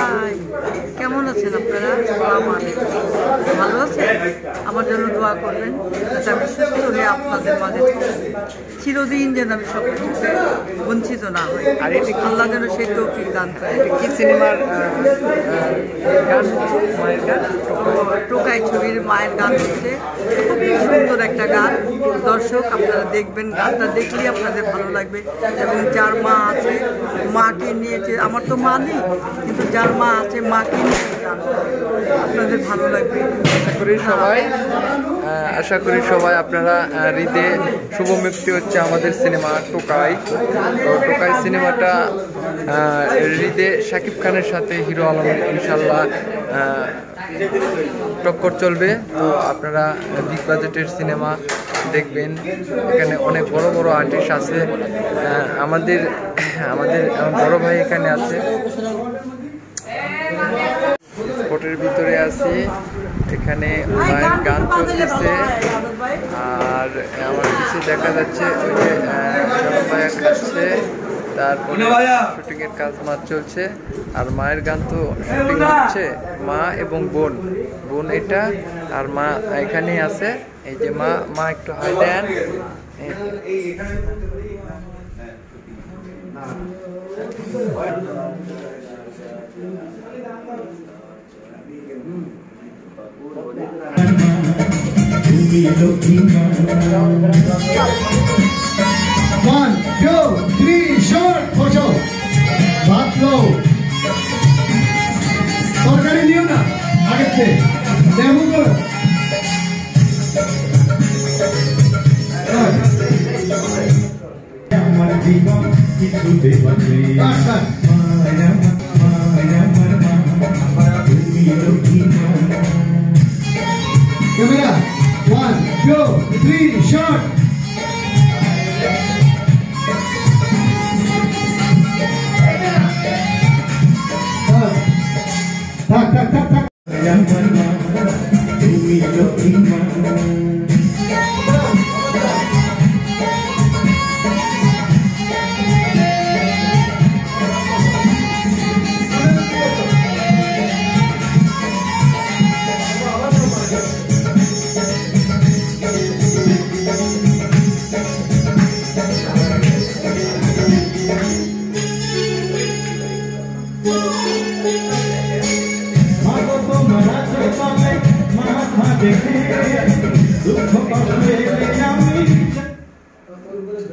High, কেমন আছেন আপনারা? আসসালামু আলাইকুম। ভালো আছেন? আমার জন্য দোয়া করবেন যাতে আমি সুস্থ হয়ে আপনাদের মাঝে চিরদিন যেন আমি সব কিছুতে বঞ্চিত না হই। আর এটি আল্লাহ যেন সেই তৌফিক দান করে। কি সিনেমার গান? মায়ের গান, টোকাই ছবির মায়ের গান হচ্ছে খুবই সুন্দর একটা গান। দর্শক আপনারা দেখবেন, গানটা দেখলেই আপনাদের ভালো লাগবে। এবং যার মা আছে, মাকে নিয়েছে, আমার তো মা নেই, কিন্তু যার মা আছে মাকে নিয়ে গান আপনাদের ভালো লাগবে। আশা করি সবাই আপনারা হৃদে শুভ মুক্তি হচ্ছে আমাদের সিনেমা টোকাই। তো টোকাই সিনেমাটা হৃদে শাকিব খানের সাথে হিরো আলম ইনশাল্লাহ টক্কর চলবে। তো আপনারা বিগ বাজেটের সিনেমা দেখবেন। এখানে অনেক বড় বড় আর্টিস্ট আছে। আমাদের বড় ভাই এখানে আছে, স্পটের ভিতরে আছি। এখানে মায়ের গান চলতেছে আর আমার পিছিয়ে দেখা যাচ্ছে ওই যে ভাইয়া খাচ্ছে, তারপরে শুটিং এর কাজ মাছ চলছে। আর মায়ের গান তো শুটিং হচ্ছে, মা এবং বোন এটা, আর মা এখানে আছে। এই যে মা একটু হাই দেন। One, two, three, short, photo. Baat lo. Sorkari niyo na. Aage se. Demo karo. Amar diwan kichu debate. Action. Maya marma. Tumi lokina. Camera. 1, 2, 3, short. Tak.